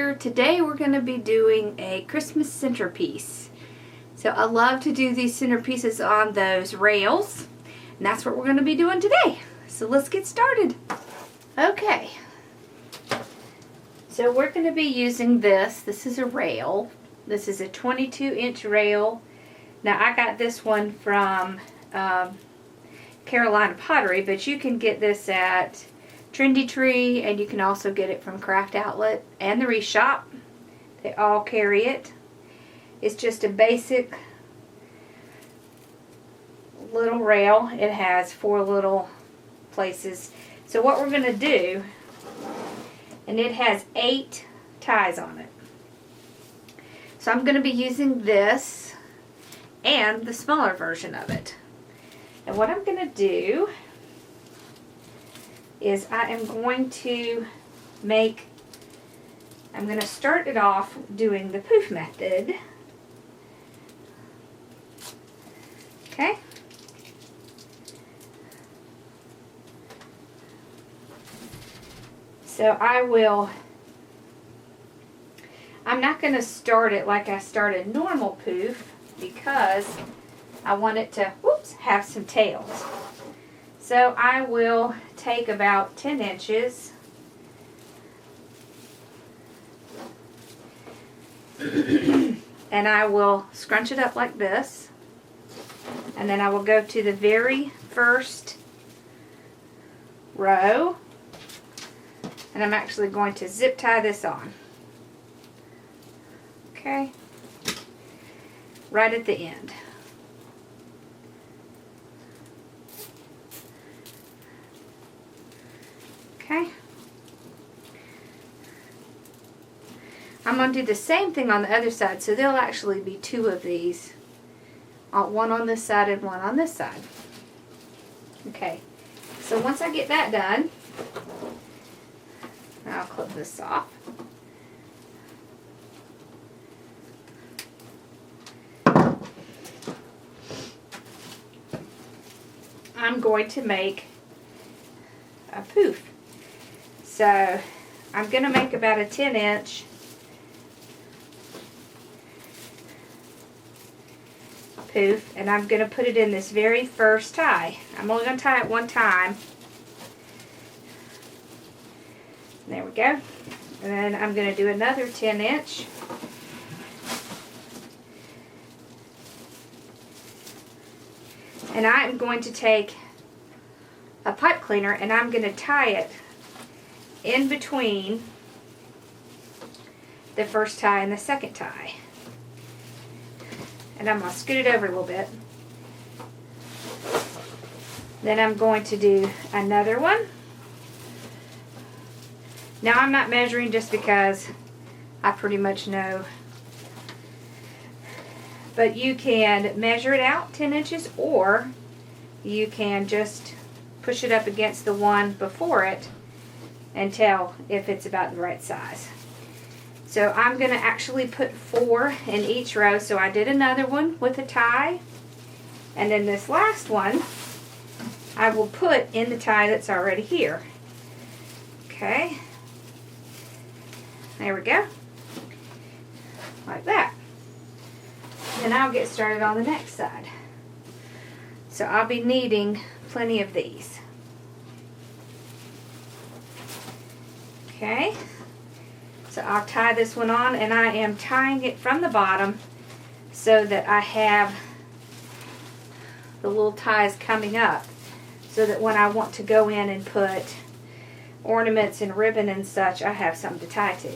here. Today we're going to be doing a Christmas centerpiece. So I love to do these centerpieces on those rails, and that's what we're going to be doing today. So let's get started. Okay, so we're going to be using this. This is a rail. This is a 22-inch rail. Now I got this one from Carolina Pottery, but you can get this at Trendy Tree, and you can also get it from Craft Outlet and the Reshop. They all carry it. It's just a basic little rail. It has 4 little places. So what we're going to do, and it has 8 ties on it. So I'm going to be using this and the smaller version of it. And what I'm going to do is I am going to I'm going to start it off doing the poof method. Okay. So I'm not going to start it like I started normal poof because I want it to, have some tails. So I will take about 10 inches and I will scrunch it up like this, and then I will go to the very first row, and I'm actually going to zip tie this on. Okay, right at the end. Okay. I'm going to do the same thing on the other side, so there'll actually be 2 of these. One on this side and one on this side. Okay. So once I get that done, I'll clip this off. I'm going to make a poof. So I'm going to make about a 10-inch poof, and I'm going to put it in this very first tie. I'm only going to tie it one time. There we go. And then I'm going to do another 10-inch. And I'm going to take a pipe cleaner and I'm going to tie it in between the first tie and the second tie. And I'm going to scoot it over a little bit. Then I'm going to do another one. Now I'm not measuring just because I pretty much know. But you can measure it out 10 inches, or you can just push it up against the one before it and tell if it's about the right size. So I'm going to actually put 4 in each row. So I did another one with a tie, and then this last one I will put in the tie that's already here. Okay, there we go, like that. And I'll get started on the next side. So I'll be needing plenty of these. Okay, so I'll tie this one on, and I am tying it from the bottom so that I have the little ties coming up, so that when I want to go in and put ornaments and ribbon and such, I have something to tie to.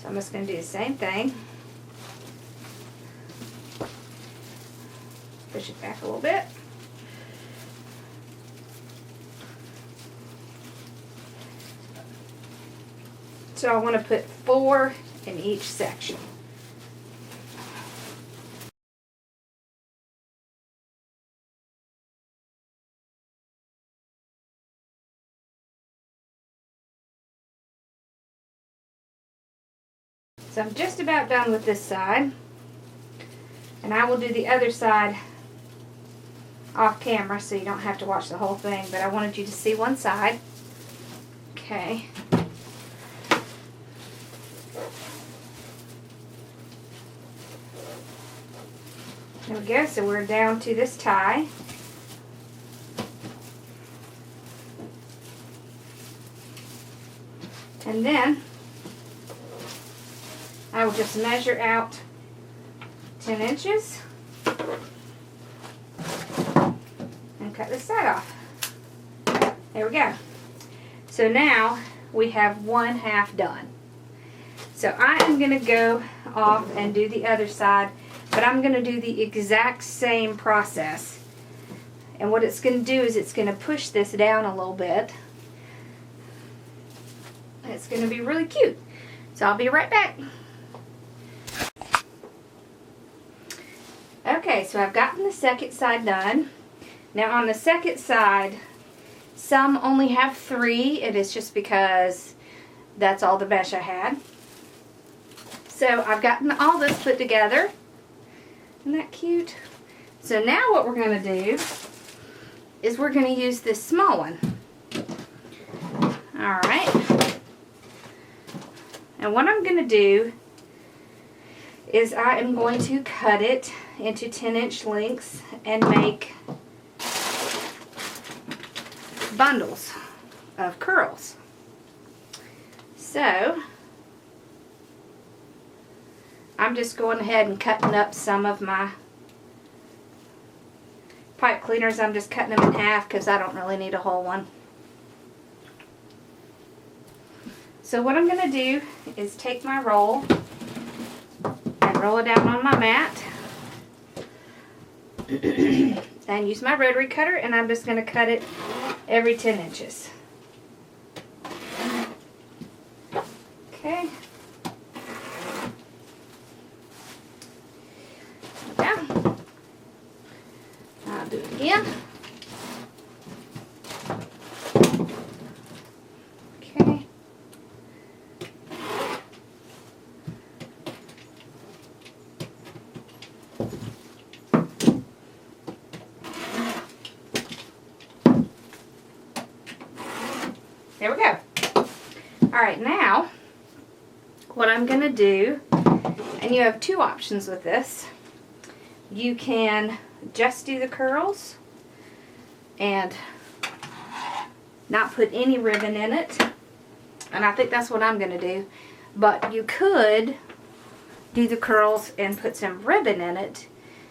So I'm just going to do the same thing. Push it back a little bit. So I want to put 4 in each section. So I'm just about done with this side, and I will do the other side off camera so you don't have to watch the whole thing, but I wanted you to see one side. Okay. There we go, so we're down to this tie. And then I will just measure out 10 inches and cut this side off. There we go. So now we have 1/2 done. So I am going to go off and do the other side, but I'm going to do the exact same process. And what it's going to do is it's going to push this down a little bit. It's going to be really cute. So I'll be right back. Okay, so I've gotten the second side done. Now on the second side, some only have 3. It is just because that's all the mesh I had. So I've gotten all this put together. Isn't that cute? So now what we're going to do is we're going to use this small one. Alright. And what I'm going to do is I am going to cut it into 10-inch lengths and make bundles of curls. So I'm just going ahead and cutting up some of my pipe cleaners. I'm just cutting them in half because I don't really need a whole one. So what I'm going to do is take my roll and roll it out on my mat and use my rotary cutter, and I'm just going to cut it every 10 inches. Okay. Down. I'll do it again. Okay. There we go. Alright, now what I'm going to do, and you have 2 options with this. You can just do the curls and not put any ribbon in it, and I think that's what I'm going to do. But you could do the curls and put some ribbon in it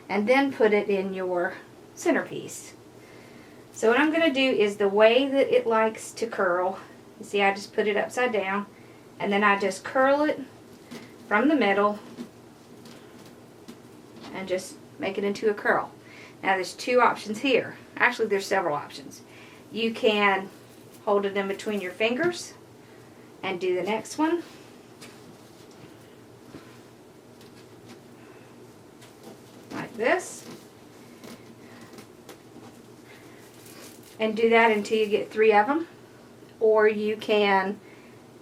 and then put it in your centerpiece. So what I'm going to do is the way that it likes to curl. You see, I just put it upside down and then I just curl it from the middle and just make it into a curl. Now there's 2 options here. Actually, there's several options. You can hold it in between your fingers and do the next one. Like this. And do that until you get 3 of them. Or you can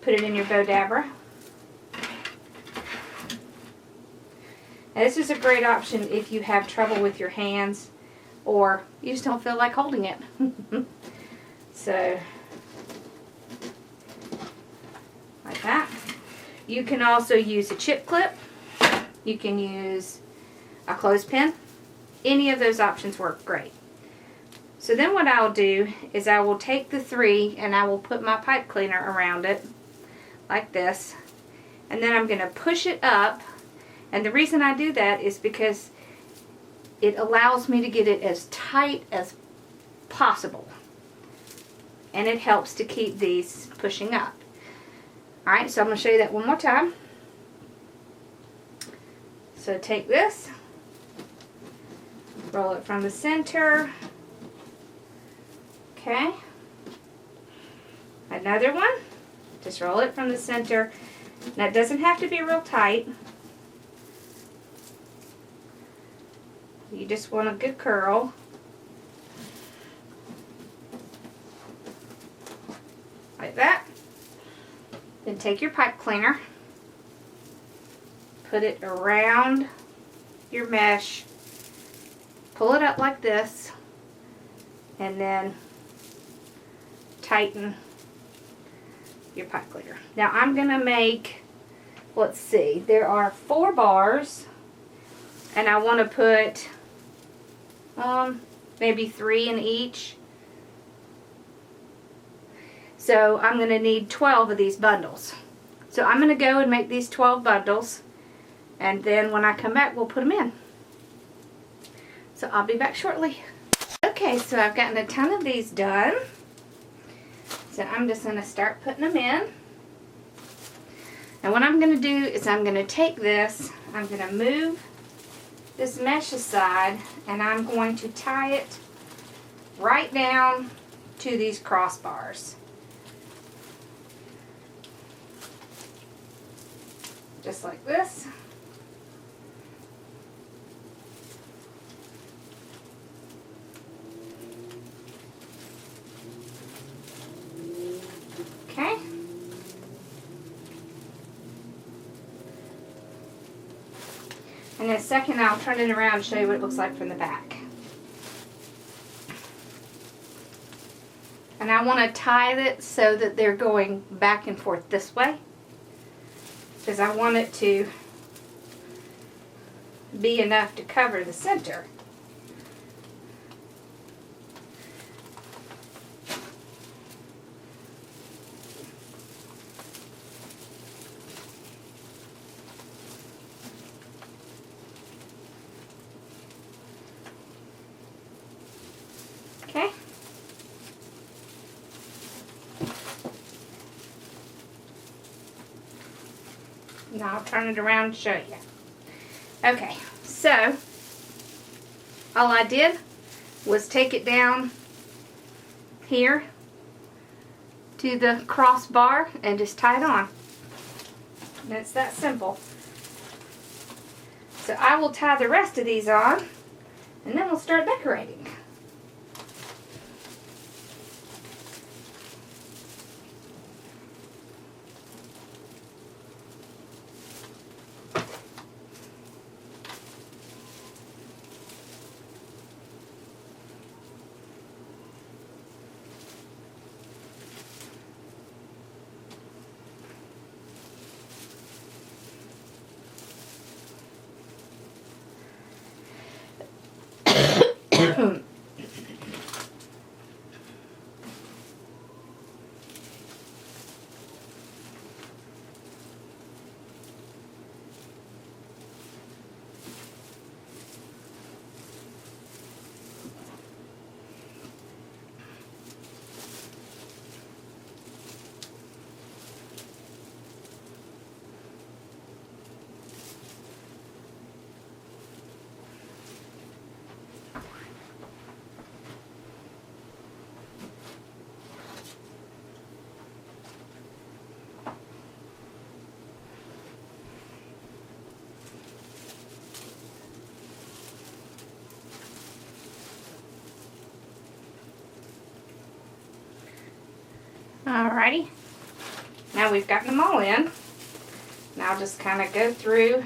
put it in your bow dabber. Now this is a great option if you have trouble with your hands or you just don't feel like holding it. So, like that. You can also use a chip clip. You can use a clothespin. Any of those options work great. So then what I'll do is I will take the 3 and I will put my pipe cleaner around it like this. And then I'm going to push it up. And the reason I do that is because it allows me to get it as tight as possible. And it helps to keep these pushing up. Alright, so I'm going to show you that one more time. So take this, roll it from the center. Okay. Another one. Just roll it from the center. Now it doesn't have to be real tight. You just want a good curl. Like that. Then take your pipe cleaner. Put it around your mesh. Pull it up like this. And then tighten your pot clear. Now I'm going to make, let's see, there are 4 bars, and I want to put maybe 3 in each. So I'm going to need 12 of these bundles. So I'm going to go and make these 12 bundles, and then when I come back we'll put them in. So I'll be back shortly. Okay, so I've gotten a ton of these done. So I'm just going to start putting them in. And what I'm going to do is I'm going to take this, I'm going to move this mesh aside, and I'm going to tie it right down to these crossbars. Just like this. Okay. And in a second I'll turn it around and show you what it looks like from the back. And I want to tie it so that they're going back and forth this way, because I want it to be enough to cover the center. Okay. Now I'll turn it around and show you. Okay, so all I did was take it down here to the crossbar and just tie it on. And it's that simple. So I will tie the rest of these on, and then we'll start decorating. Alrighty, now we've gotten them all in. Now I'll just kind of go through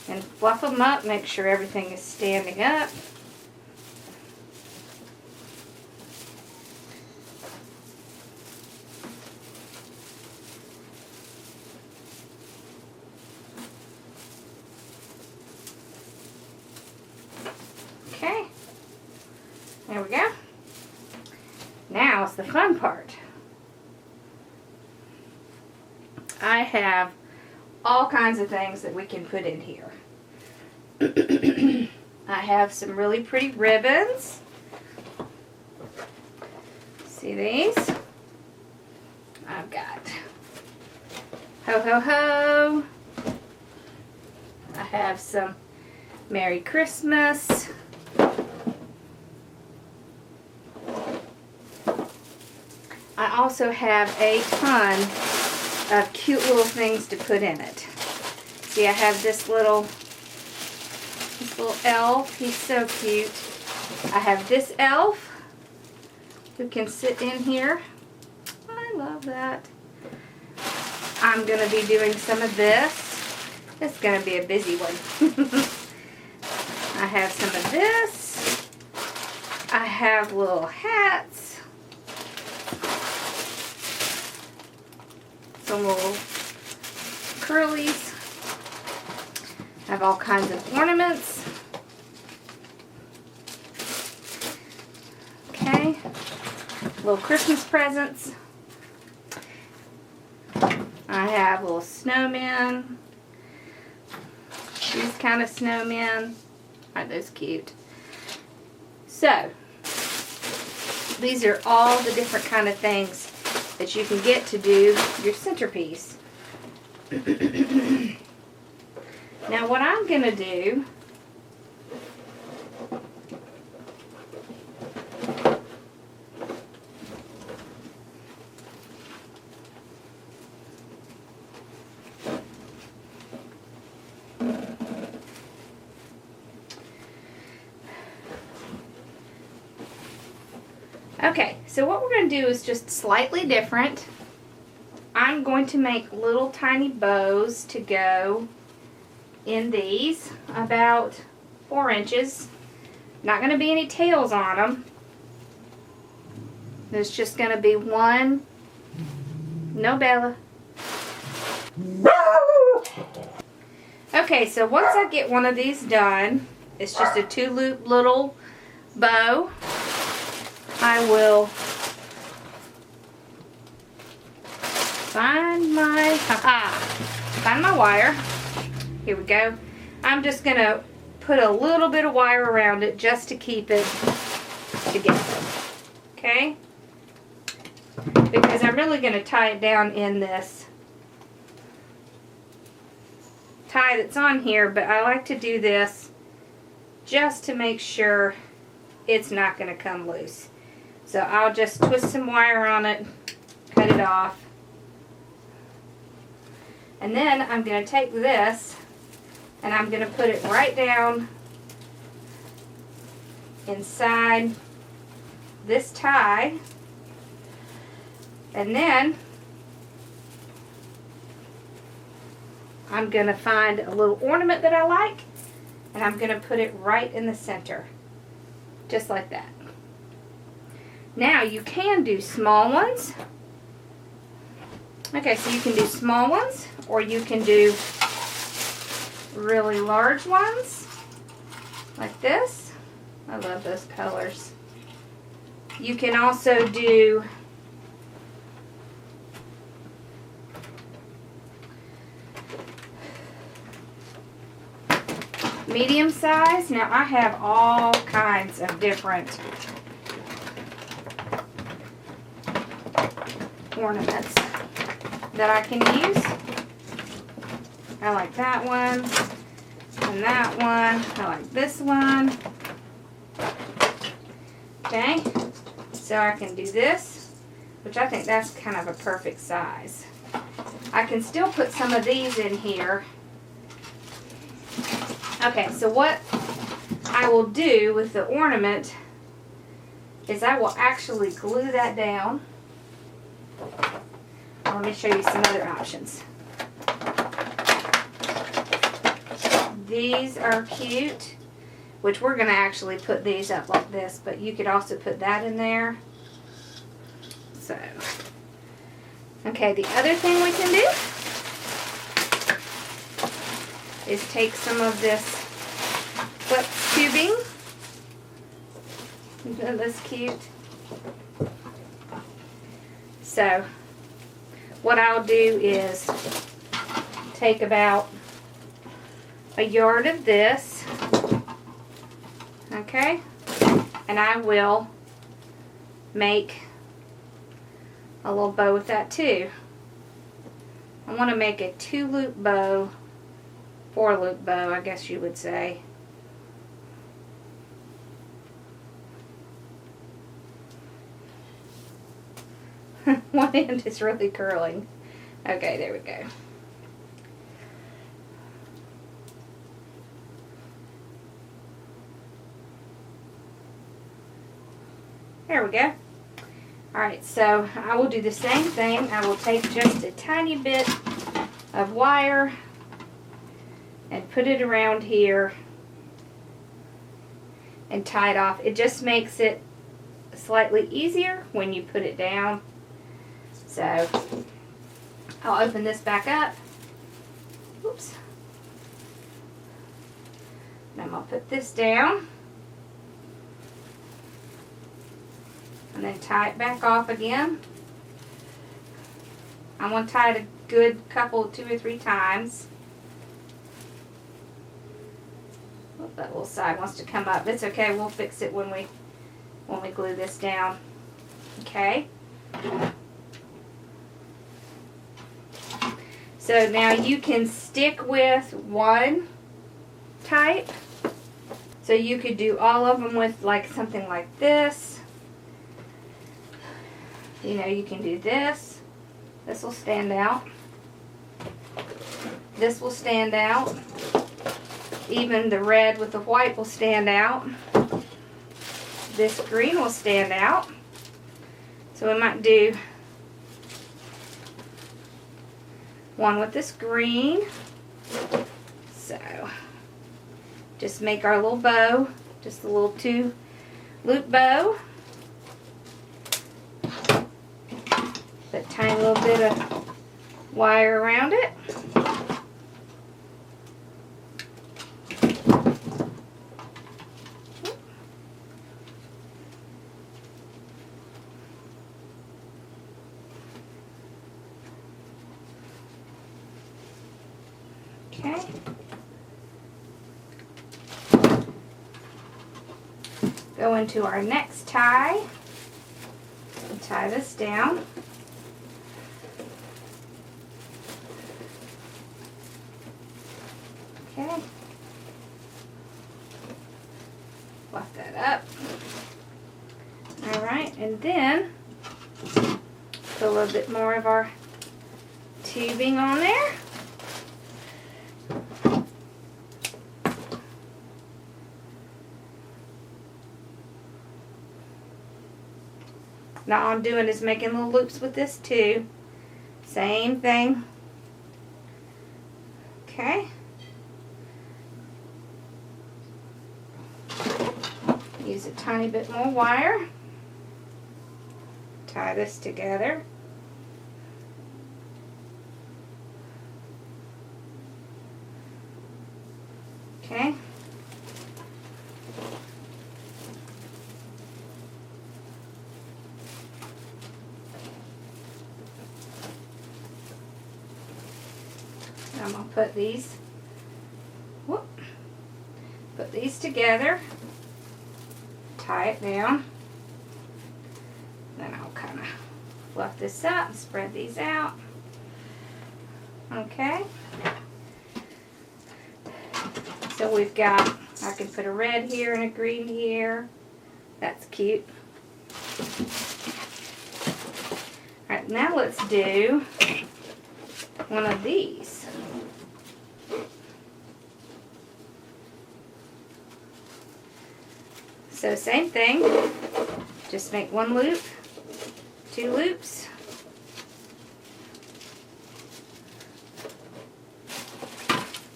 and fluff them up, make sure everything is standing up. Okay, there we go. Now it's the fun part. I have all kinds of things that we can put in here. I have some really pretty ribbons. See these? I've got ho ho ho. I have some Merry Christmas. I also have a ton of cute little things to put in it. See, I have this little elf. He's so cute. I have this elf who can sit in here. I love that. I'm going to be doing some of this. It's going to be a busy one. I have some of this. I have little hats. some little curlies. I have all kinds of ornaments. Okay, little Christmas presents. I have little snowmen. These kind of snowmen. Aren't those cute? So, these are all the different kind of things that you can get to do your centerpiece. Now what I'm going to do Okay, so what we're going to do is just slightly different. I'm going to make little tiny bows to go in these, about 4 inches. Not going to be any tails on them. There's just going to be one. No, Bella. Okay, so once I get one of these done, it's just a 2-loop little bow. I will find my wire. Here we go. I'm just going to put a little bit of wire around it just to keep it together. Okay? Because I'm really going to tie it down in this tie that's on here, but I like to do this just to make sure it's not going to come loose. So I'll just twist some wire on it, cut it off. And then I'm going to take this and I'm going to put it right down inside this tie. And then I'm going to find a little ornament that I like and I'm going to put it right in the center. Just like that. Now you can do small ones. Okay, so you can do small ones or you can do really large ones like this. I love those colors. You can also do medium size. Now I have all kinds of different ornaments that I can use. I like that one and that one. I like this one. Okay, so I can do this, which I think that's kind of a perfect size. I can still put some of these in here. Okay, so what I will do with the ornament is I will actually glue that down. Let me show you some other options. These are cute, which we're going to actually put these up like this, but you could also put that in there. So, okay, the other thing we can do is take some of this flip tubing. Isn't this cute? So, what I'll do is take about a yard of this, okay, and I will make a little bow with that too. I want to make a 2-loop bow, 4-loop bow, I guess you would say. One end is really curling. Okay, there we go. There we go. Alright, so I will do the same thing. I will take just a tiny bit of wire and put it around here and tie it off. It just makes it slightly easier when you put it down. So I'll open this back up. Oops. And I'm going to put this down. And then tie it back off again. I'm going to tie it a good couple, 2 or 3 times. Oh, that little side wants to come up. It's okay. We'll fix it when we glue this down. Okay. So now you can stick with one type. So you could do all of them with like something like this. You know, you can do this. This will stand out. This will stand out. Even the red with the white will stand out. This green will stand out. So we might do one with this green. So just make our little bow, just a little 2-loop bow. Put a tiny little bit of wire around it. Okay. Go into our next tie and tie this down. Okay. Fluff that up. Alright, and then put a little bit more of our tubing on there. Now all I'm doing is making little loops with this too. Same thing. Okay. Use a tiny bit more wire. Tie this together. Okay. I'm going to put these, put these together, tie it down, then I'll kind of fluff this up and spread these out. Okay, so we've got, I can put a red here and a green here. That's cute. Alright, now let's do one of these. So same thing, just make 1 loop, 2 loops.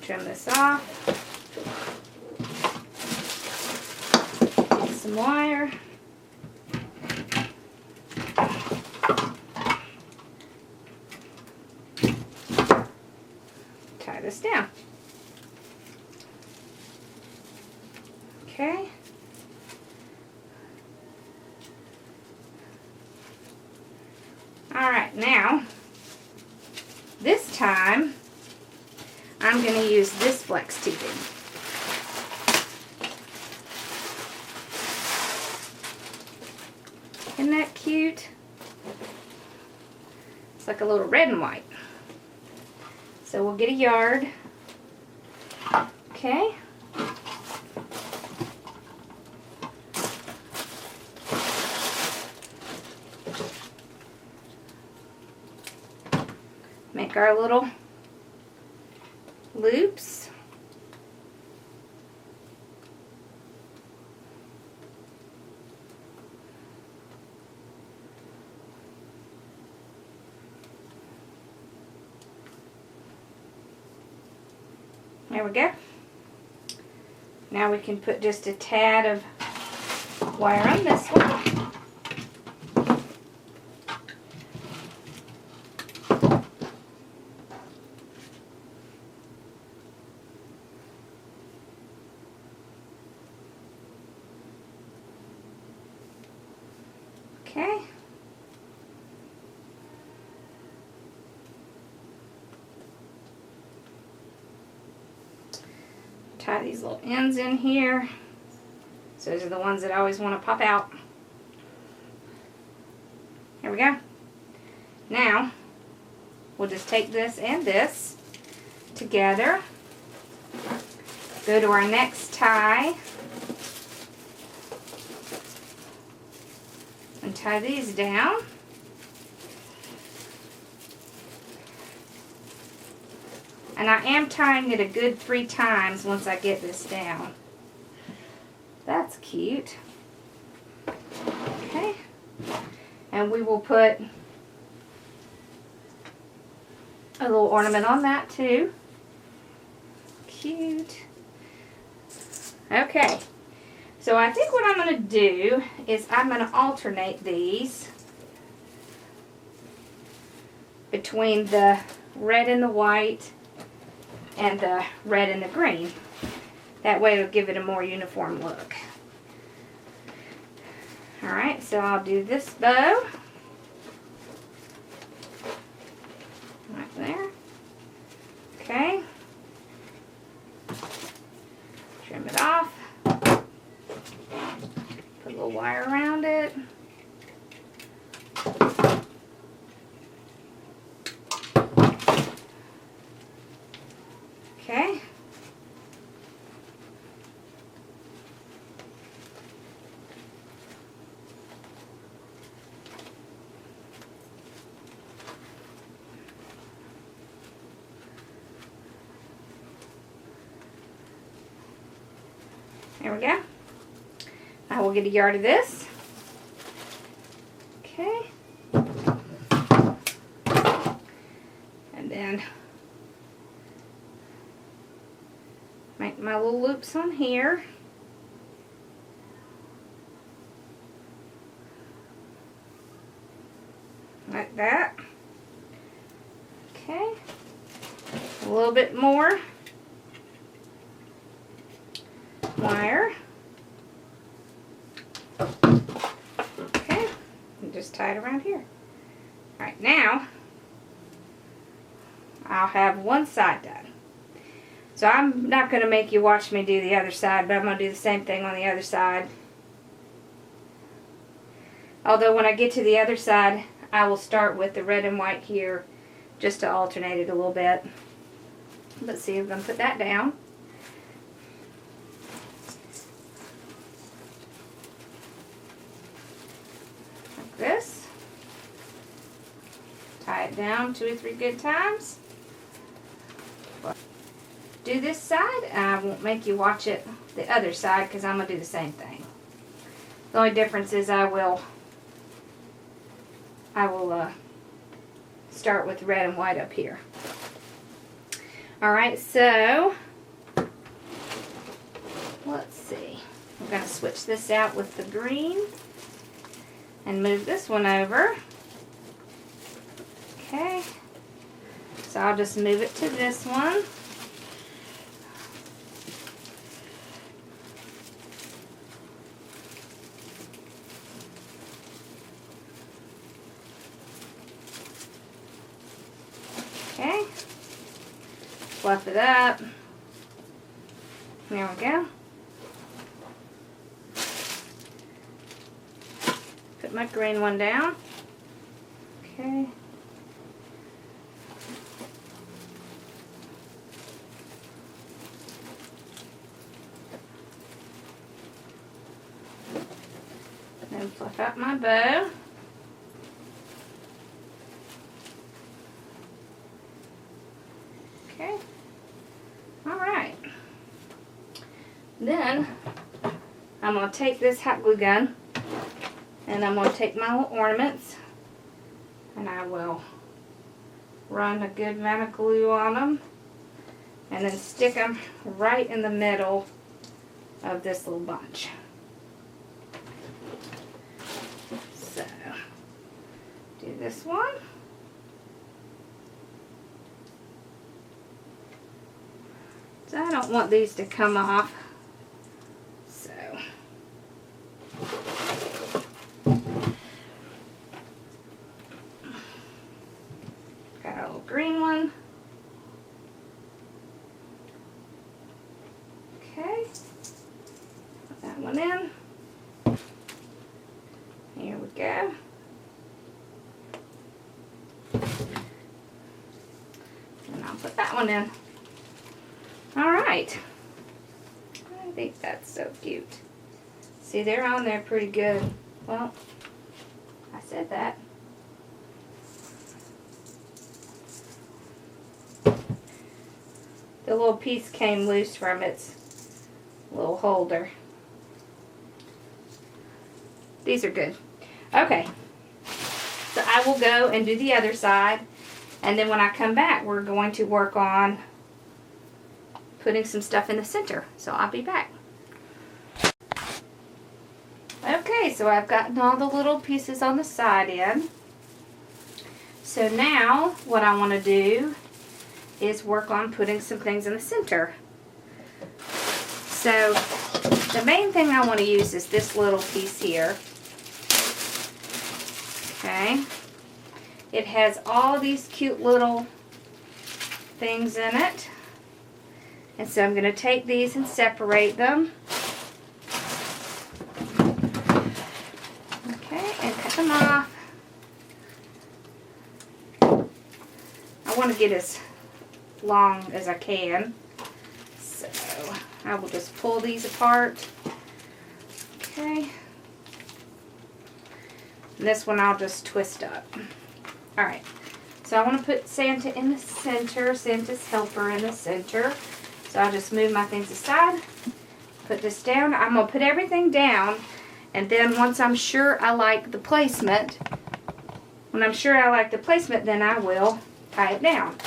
Trim this off. Get some wire. Tie this down. Okay. Alright, now, this time, I'm going to use this flex tubing. Isn't that cute? It's like a little red and white. So we'll get a yard. Okay. Make our little loops. There we go. Now we can put just a tad of wire on this one. Okay. Tie these little ends in here. So those are the ones that I always want to pop out. There we go. Now, we'll just take this and this together. Go to our next tie. And tie these down. And I am tying it a good 3 times once I get this down. That's cute. Okay. And we will put a little ornament on that too. Cute. Okay. So I think what I'm going to do is I'm going to alternate these between the red and the white and the red and the green. That way it'll give it a more uniform look. Alright, so I'll do this bow. Right there. Okay. Trim it off. Put a little wire around it. Okay. There we go. I will get a yard of this. Okay. And then make my little loops on here. Like that. Okay. A little bit more wire. Okay. And just tie it around here. Alright, now I'll have one side done. So I'm not going to make you watch me do the other side, but I'm going to do the same thing on the other side. Although when I get to the other side, I will start with the red and white here just to alternate it a little bit. Let's see, I'm going to put that down. Like this. Tie it down 2 or 3 good times. Do this side, and I won't make you watch it the other side because I'm going to do the same thing. The only difference is I will start with red and white up here. Alright, so let's see. We're going to switch this out with the green and move this one over. Okay, so I'll just move it to this one. Okay, fluff it up. There we go. Put my green one down. Okay. Then fluff out my bow. Okay. Alright. Then I'm going to take this hot glue gun and I'm going to take my little ornaments and I will run a good amount of glue on them and then stick them right in the middle of this little bunch. So, do this one. So I don't want these to come off. So that one in. Here we go. And I'll put that one in. Alright. I think that's so cute. See, they're on there pretty good. Well, I said that. The little piece came loose from its little holder. These are good. Okay. So I will go and do the other side. And then when I come back, we're going to work on putting some stuff in the center. So I'll be back. Okay, so I've gotten all the little pieces on the side in. So now what I want to do is work on putting some things in the center. So the main thing I want to use is this little piece here. Okay. It has all these cute little things in it. And so I'm going to take these and separate them. Okay, and cut them off. I want to get as long as I can. So I will just pull these apart. Okay. And this one I'll just twist up. Alright, so I want to put Santa in the center, Santa's helper in the center. So I'll just move my things aside, put this down. I'm going to put everything down, and then once I'm sure I like the placement, then I will tie it down.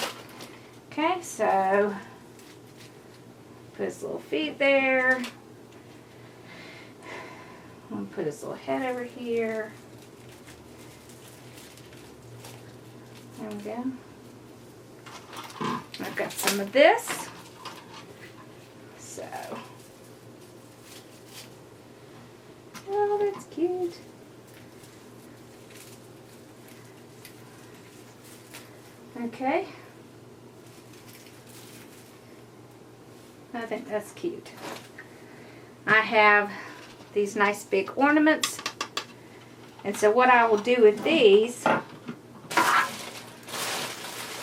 Okay, so put his little feet there. I'm going to put his little head over here. There we go. I've got some of this. So, oh, that's cute. Okay. I think that's cute. I have these nice big ornaments. And so what I will do with these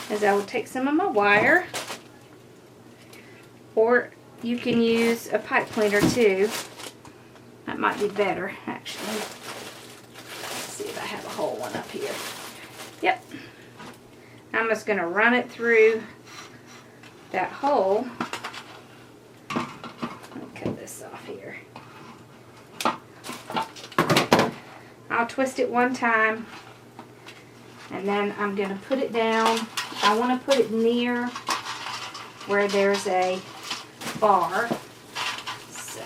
is I will take some of my wire, or you can use a pipe cleaner too. That might be better, actually. Let's see if I have a whole one up here. Yep. I'm just going to run it through that hole. Let me cut this off here. I'll twist it one time, and then I'm going to put it down. I want to put it near where there's a bar. So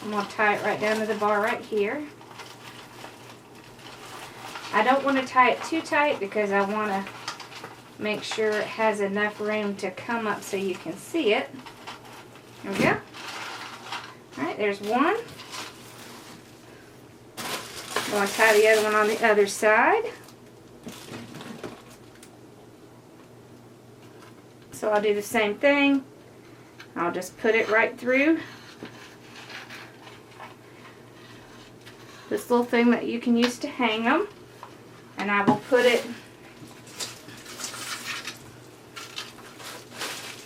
I'm going to tie it right down to the bar right here. I don't want to tie it too tight because I want to make sure it has enough room to come up so you can see it. There we go. Alright, there's one. I'm going to tie the other one on the other side. So I'll do the same thing. I'll just put it right through this little thing that you can use to hang them. And I will put it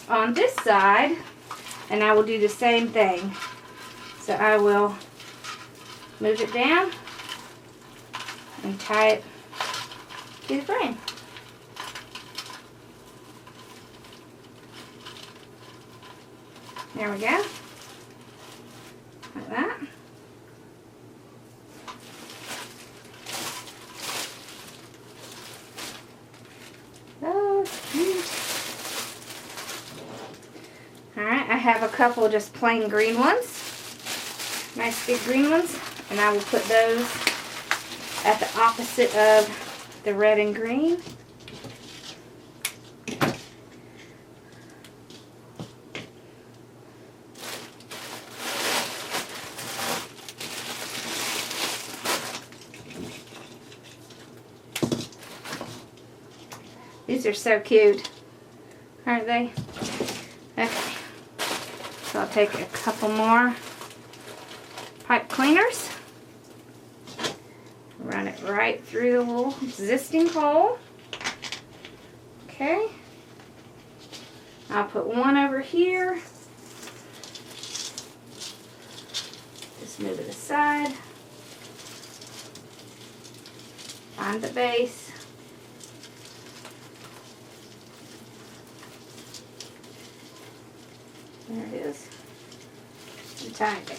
on this side, and I will do the same thing. So I will move it down and tie it to the frame. There we go. Like that. Oh, it's cute. Alright, I have a couple just plain green ones. Nice big green ones. And I will put those at the opposite of the red and green. These are so cute, aren't they? Okay, so I'll I'll take a couple more pipe cleaners, run it right through the little existing hole. Okay, I'll put one over here. Just move it aside. Find the base. There it is. And tie it down.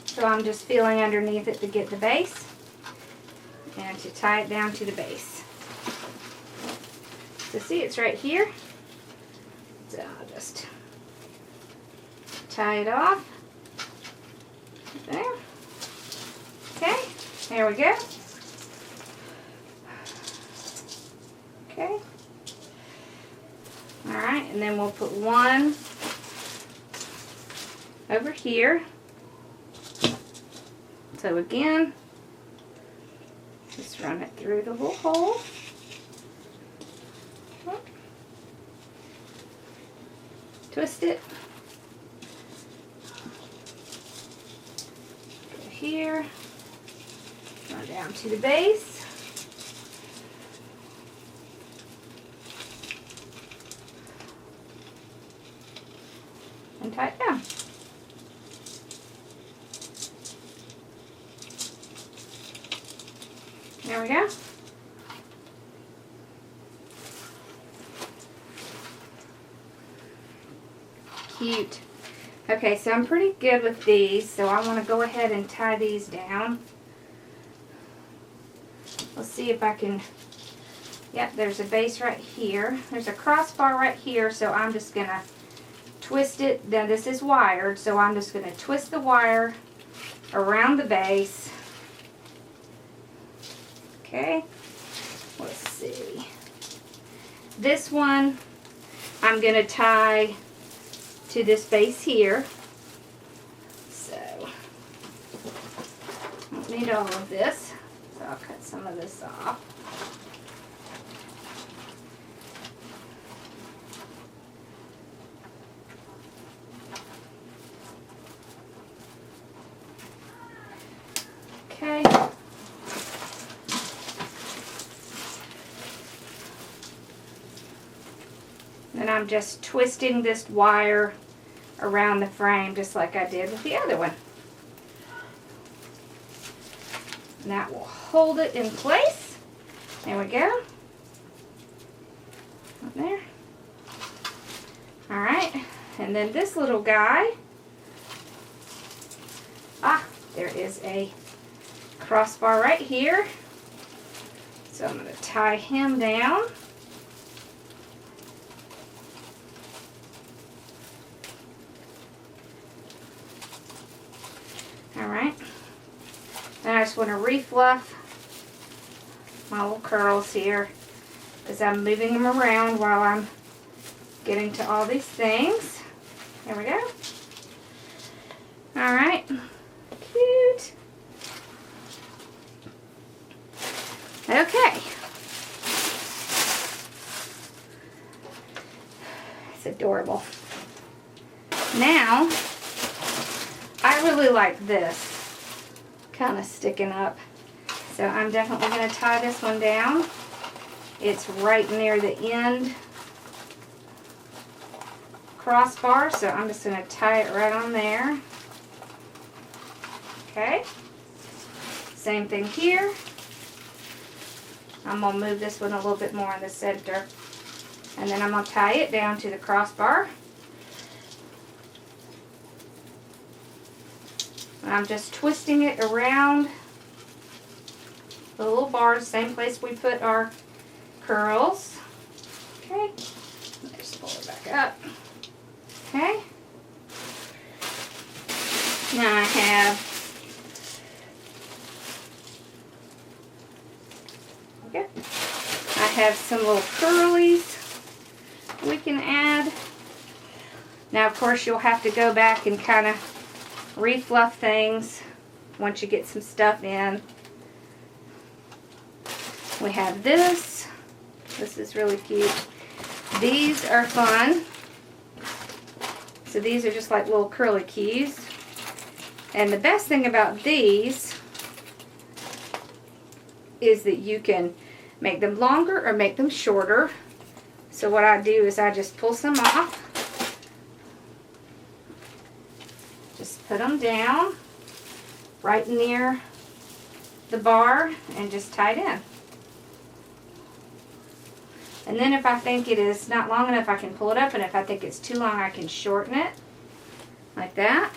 So I'm just feeling underneath it to get the base and to tie it down to the base. So see, it's right here. So I'll just tie it off. There. Okay, there we go. Okay. Alright, and then we'll put one over here. So again, just run it through the little hole. Twist it. Go here. Run down to the base. And tie it down. There we go. Cute. Okay, so I'm pretty good with these, so I want to go ahead and tie these down. Let's see if I can. Yep, there's a base right here. There's a crossbar right here, so I'm just going to twist it. Now this is wired, so I'm just going to twist the wire around the base. Okay, let's see. This one I'm going to tie to this base here. So, I don't need all of this, so I'll cut some of this off. Okay. Then I'm just twisting this wire around the frame just like I did with the other one. And that will hold it in place. There we go. Up there. Alright, and then this little guy. There is a crossbar right here. So I'm going to tie him down. Alright, and I just want to refluff my little curls here as I'm moving them around while I'm getting to all these things. There we go. Alright, cute. Okay. It's adorable. Now, I really like this kind of sticking up, so I'm definitely going to tie this one down. It's right near the end crossbar, so I'm just going to tie it right on there. Okay, same thing here. I'm going to move this one a little bit more in the center, and then I'm going to tie it down to the crossbar. I'm just twisting it around the little bars, same place we put our curls. Okay, just pull it back up. Okay, now I have, okay, I have some little curlies we can add. Now, of course, you'll have to go back and kind of refluff things once you get some stuff in. We have this. This is really cute. These are fun. So these are just like little curly keys. And the best thing about these is that you can make them longer or make them shorter. So what I do is I just pull some off. Just put them down right near the bar and just tie it in. And then if I think it is not long enough, I can pull it up, and if I think it's too long, I can shorten it like that.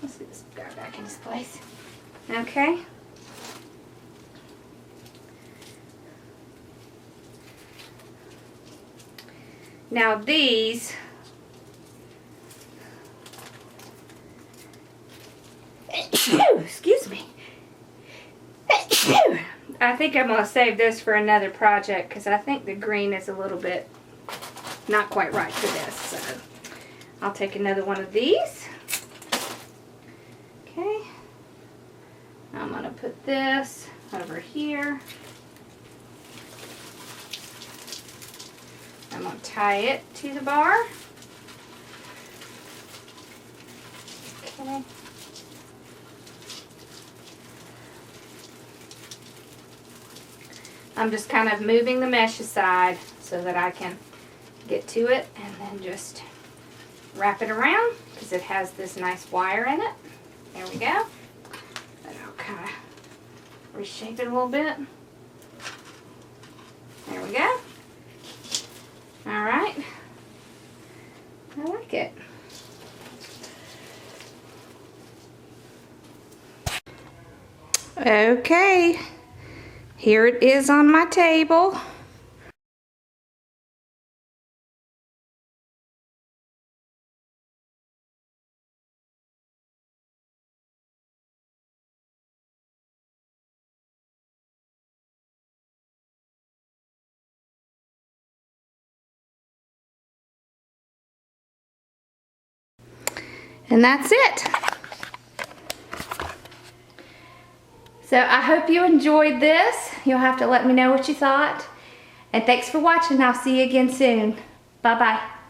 Let's get this guy back in his place. Okay. Now these, excuse me. I think I'm going to save this for another project because I think the green is a little bit not quite right for this. So I'll take another one of these. Okay. I'm going to put this over here. I'm going to tie it to the bar. Okay. I'm just kind of moving the mesh aside so that I can get to it, and then just wrap it around because it has this nice wire in it. There we go. And I'll kind of reshape it a little bit. There we go. All right. I like it. Okay. Here it is on my table. And that's it. So I hope you enjoyed this. You'll have to let me know what you thought. And thanks for watching. I'll see you again soon. Bye-bye.